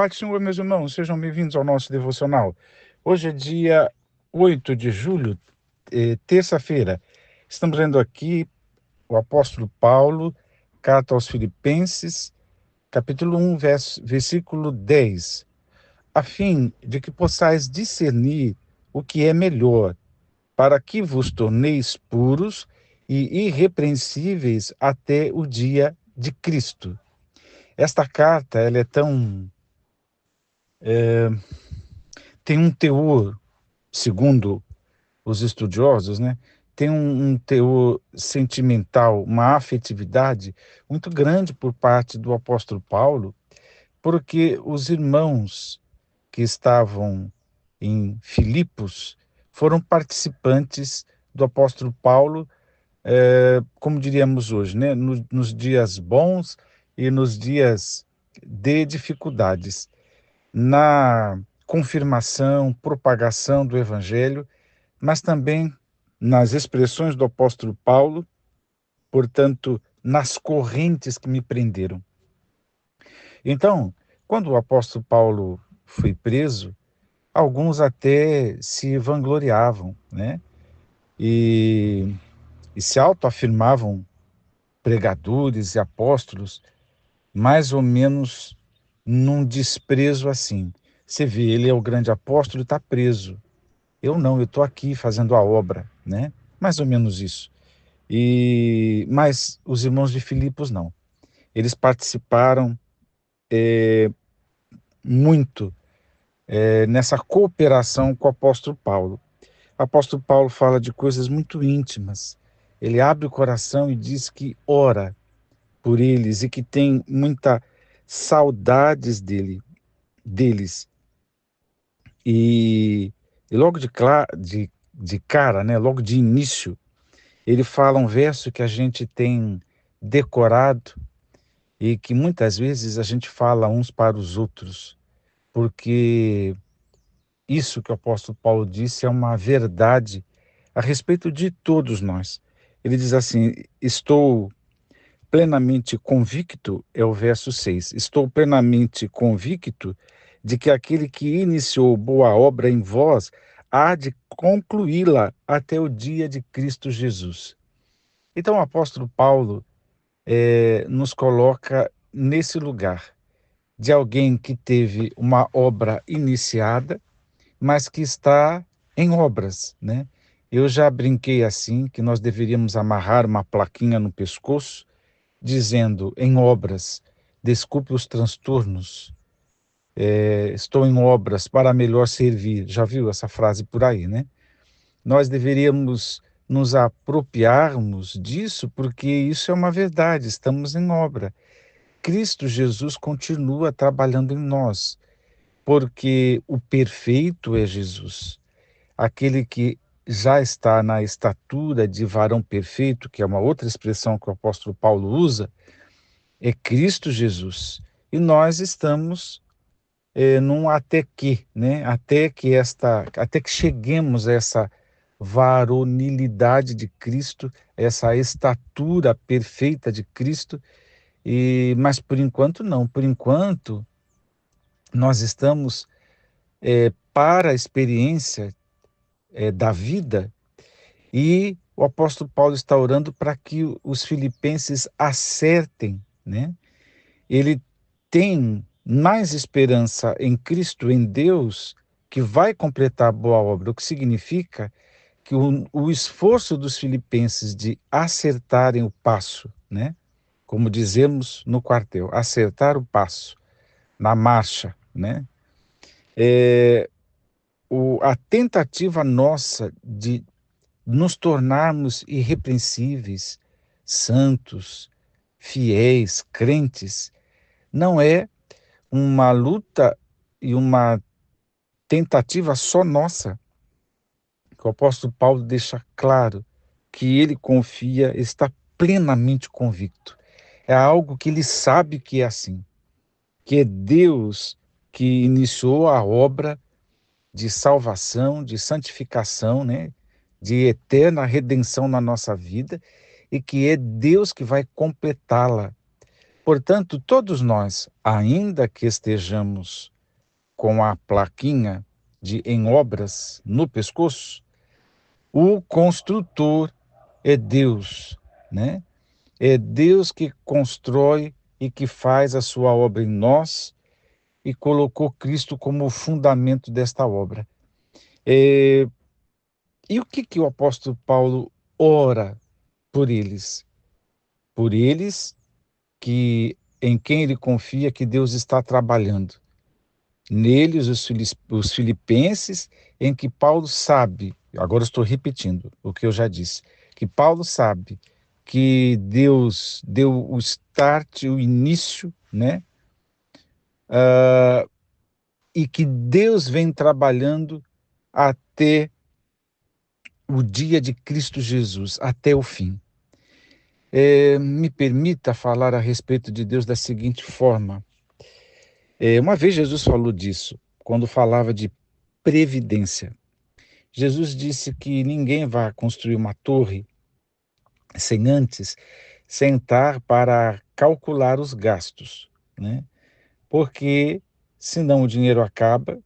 Pai do Senhor, meus irmãos, sejam bem-vindos ao nosso devocional. Hoje é dia 8 de julho, terça-feira. Estamos lendo aqui o apóstolo Paulo, carta aos Filipenses, capítulo 1, versículo 10. A fim de que possais discernir o que é melhor, para que vos torneis puros e irrepreensíveis até o dia de Cristo. Esta carta, ela é tem um teor, segundo os estudiosos, né? Tem um teor sentimental, uma afetividade muito grande por parte do apóstolo Paulo, porque os irmãos que estavam em Filipos foram participantes do apóstolo Paulo, como diríamos hoje, né? Nos dias bons e nos dias de dificuldades, na confirmação, propagação do evangelho, mas também nas expressões do apóstolo Paulo, portanto, nas correntes que me prenderam. Então, quando o apóstolo Paulo foi preso, alguns até se vangloriavam, né? E se autoafirmavam pregadores e apóstolos, mais ou menos num desprezo assim. Você vê, ele é o grande apóstolo e está preso. Eu não, eu estou aqui fazendo a obra, né? Mais ou menos isso. Mas os irmãos de Filipos não. Eles participaram muito nessa cooperação com o apóstolo Paulo. O apóstolo Paulo fala de coisas muito íntimas. Ele abre o coração e diz que ora por eles e que tem muita saudades deles. E, e logo de cara, né, logo de início, ele fala um verso que a gente tem decorado e que muitas vezes a gente fala uns para os outros, porque isso que o apóstolo Paulo disse é uma verdade a respeito de todos nós. Ele diz assim: estou plenamente convicto, é o verso 6, estou plenamente convicto de que aquele que iniciou boa obra em vós há de concluí-la até o dia de Cristo Jesus. Então o apóstolo Paulo nos coloca nesse lugar de alguém que teve uma obra iniciada, mas que está em obras, né? Eu já brinquei assim, que nós deveríamos amarrar uma plaquinha no pescoço, dizendo, em obras, desculpe os transtornos, estou em obras para melhor servir. Já viu essa frase por aí, né? Nós deveríamos nos apropriarmos disso, porque isso é uma verdade, estamos em obra. Cristo Jesus continua trabalhando em nós, porque o perfeito é Jesus. Aquele que já está na estatura de varão perfeito, que é uma outra expressão que o apóstolo Paulo usa, é Cristo Jesus. E nós estamos num até que, né? Até que cheguemos a essa varonilidade de Cristo, essa estatura perfeita de Cristo. Mas por enquanto não. Por enquanto nós estamos para a experiência da vida, e o apóstolo Paulo está orando para que os filipenses acertem, né? Ele tem mais esperança em Cristo, em Deus, que vai completar a boa obra, o que significa que o esforço dos filipenses de acertarem o passo, né? Como dizemos no quartel, acertar o passo na marcha, né? A tentativa nossa de nos tornarmos irrepreensíveis, santos, fiéis, crentes, não é uma luta e uma tentativa só nossa. O apóstolo Paulo deixa claro que ele confia, está plenamente convicto. É algo que ele sabe que é assim, que é Deus que iniciou a obra de salvação, de santificação, né? De eterna redenção na nossa vida, e que é Deus que vai completá-la. Portanto, todos nós, ainda que estejamos com a plaquinha de em obras no pescoço, o construtor é Deus, né? É Deus que constrói e que faz a sua obra em nós e colocou Cristo como o fundamento desta obra. É, e o que o apóstolo Paulo ora por eles? Por eles que em quem ele confia que Deus está trabalhando. Neles, os filipenses, em que Paulo sabe, agora estou repetindo o que eu já disse, que Paulo sabe que Deus deu o start, o início, né? E que Deus vem trabalhando até o dia de Cristo Jesus, até o fim. Me permita falar a respeito de Deus da seguinte forma. Uma vez Jesus falou disso, quando falava de previdência. Jesus disse que ninguém vai construir uma torre sem antes sentar para calcular os gastos, né? Porque senão o dinheiro acaba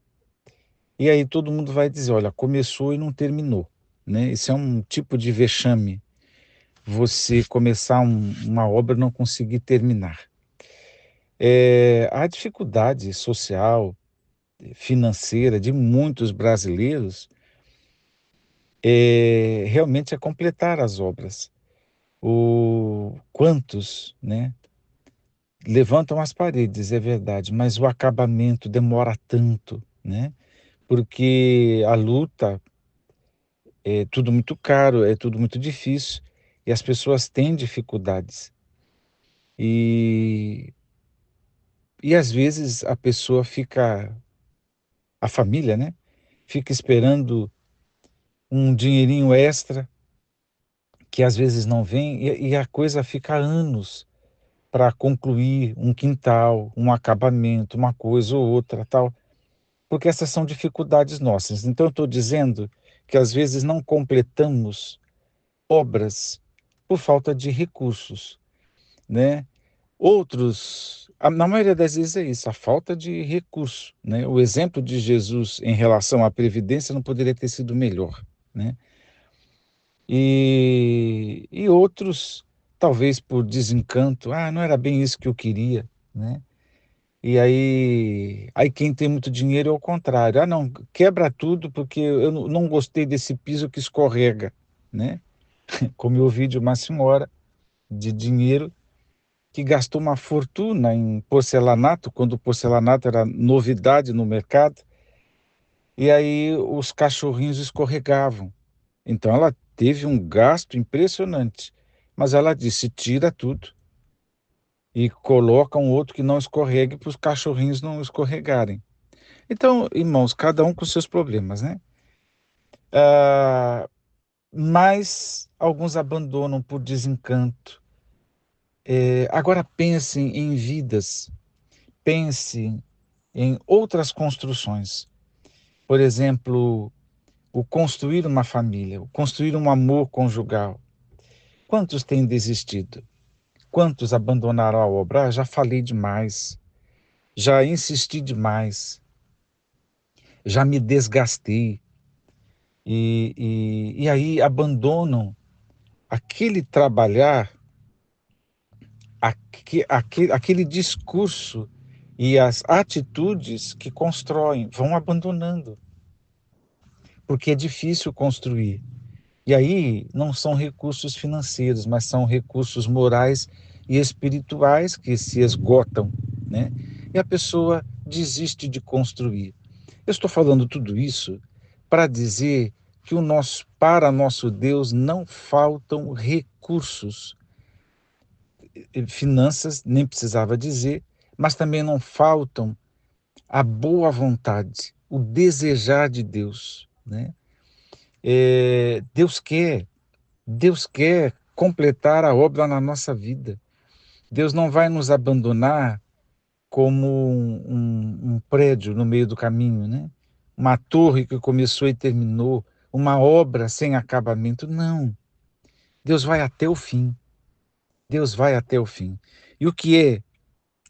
e aí todo mundo vai dizer, olha, começou e não terminou, né? Isso é um tipo de vexame, você começar uma obra e não conseguir terminar. A dificuldade social, financeira de muitos brasileiros realmente é completar as obras. Quantos, né, levantam as paredes, é verdade, mas o acabamento demora tanto, né? Porque a luta é tudo muito caro, é tudo muito difícil e as pessoas têm dificuldades. E, e às vezes a pessoa fica, a família, né, fica esperando um dinheirinho extra que às vezes não vem e a coisa fica anos para concluir um quintal, um acabamento, uma coisa ou outra, tal, porque essas são dificuldades nossas. Então, eu estou dizendo que às vezes não completamos obras por falta de recursos, né? Outros, na maioria das vezes é isso, a falta de recurso, né? O exemplo de Jesus em relação à previdência não poderia ter sido melhor, né? E outros, talvez por desencanto, não era bem isso que eu queria, né? E aí quem tem muito dinheiro é o contrário. Não, quebra tudo porque eu não gostei desse piso que escorrega, né? Como eu ouvi de uma senhora de dinheiro que gastou uma fortuna em porcelanato, quando o porcelanato era novidade no mercado, e aí os cachorrinhos escorregavam. Então ela teve um gasto impressionante, mas ela disse: tira tudo e coloca um outro que não escorregue para os cachorrinhos não escorregarem. Então, irmãos, cada um com seus problemas, né? Ah, mas alguns abandonam por desencanto. Agora pensem em vidas, pensem em outras construções. Por exemplo, o construir uma família, o construir um amor conjugal. Quantos têm desistido? Quantos abandonaram a obra? Já falei demais, já insisti demais, já me desgastei. E aí abandonam aquele trabalhar, aquele discurso e as atitudes que constroem, vão abandonando, porque é difícil construir. E aí não são recursos financeiros, mas são recursos morais e espirituais que se esgotam, né? E a pessoa desiste de construir. Eu estou falando tudo isso para dizer que para nosso Deus não faltam recursos, finanças, nem precisava dizer, mas também não faltam a boa vontade, o desejar de Deus, né? Deus quer completar a obra na nossa vida. Deus não vai nos abandonar como um prédio no meio do caminho, né? Uma torre que começou e terminou, uma obra sem acabamento. Não. Deus vai até o fim. Deus vai até o fim. E o que é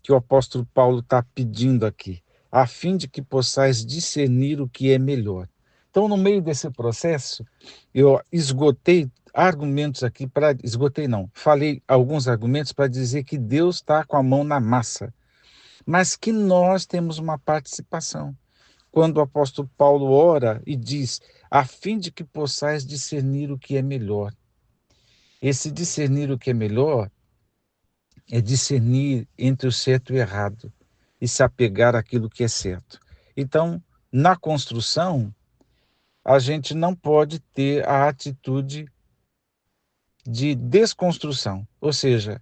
que o apóstolo Paulo está pedindo aqui, a fim de que possais discernir o que é melhor. Então, no meio desse processo, eu esgotei argumentos aqui para... Esgotei não, falei alguns argumentos para dizer que Deus está com a mão na massa, mas que nós temos uma participação. Quando o apóstolo Paulo ora e diz, a fim de que possais discernir o que é melhor. Esse discernir o que é melhor é discernir entre o certo e o errado e se apegar àquilo que é certo. Então, na construção, a gente não pode ter a atitude de desconstrução, ou seja,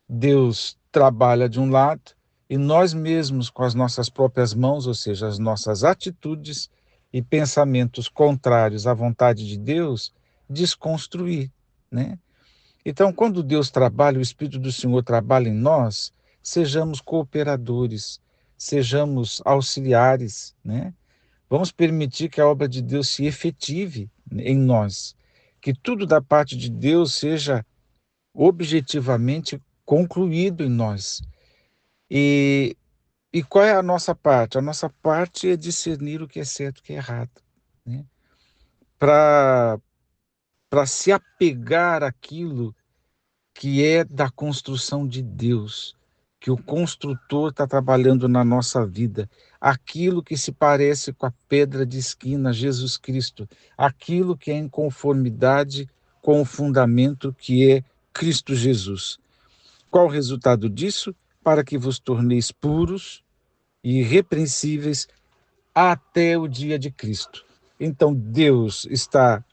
Deus trabalha de um lado e nós mesmos, com as nossas próprias mãos, ou seja, as nossas atitudes e pensamentos contrários à vontade de Deus, desconstruir, né? Então, quando Deus trabalha, o Espírito do Senhor trabalha em nós, sejamos cooperadores, sejamos auxiliares, né? Vamos permitir que a obra de Deus se efetive em nós, que tudo da parte de Deus seja objetivamente concluído em nós. E, e qual é a nossa parte? A nossa parte é discernir o que é certo e o que é errado, né? Para se apegar àquilo que é da construção de Deus, que o construtor está trabalhando na nossa vida, aquilo que se parece com a pedra de esquina, Jesus Cristo, aquilo que é em conformidade com o fundamento que é Cristo Jesus. Qual o resultado disso? Para que vos torneis puros e irrepreensíveis até o dia de Cristo. Então Deus está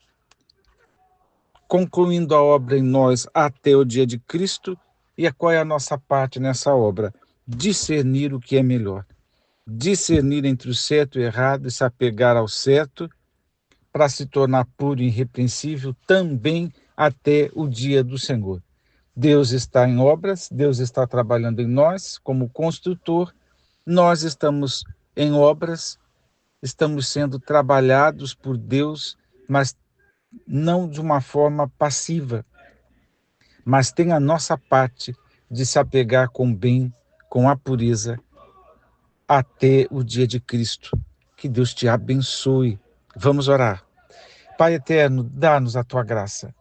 concluindo a obra em nós até o dia de Cristo. E qual é a nossa parte nessa obra? Discernir o que é melhor. Discernir entre o certo e o errado e se apegar ao certo para se tornar puro e irrepreensível também até o dia do Senhor. Deus está em obras, Deus está trabalhando em nós como construtor, nós estamos em obras, estamos sendo trabalhados por Deus, mas não de uma forma passiva, mas tem a nossa parte de se apegar com o bem, com a pureza, até o dia de Cristo. Que Deus te abençoe. Vamos orar. Pai eterno, dá-nos a tua graça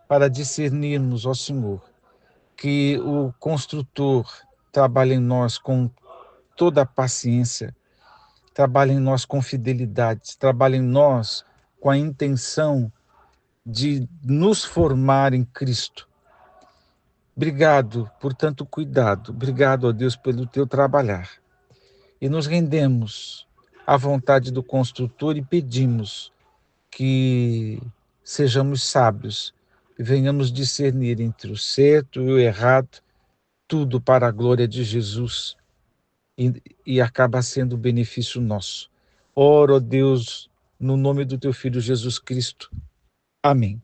para discernirmos, ó Senhor, que o construtor trabalhe em nós com toda a paciência, trabalhe em nós com fidelidade, trabalhe em nós com a intenção de nos formar em Cristo. Obrigado por tanto cuidado, obrigado, ó Deus, pelo teu trabalhar. E nos rendemos à vontade do construtor e pedimos que sejamos sábios e venhamos discernir entre o certo e o errado, tudo para a glória de Jesus e acaba sendo benefício nosso. Oro, ó Deus, no nome do teu Filho Jesus Cristo. Amém.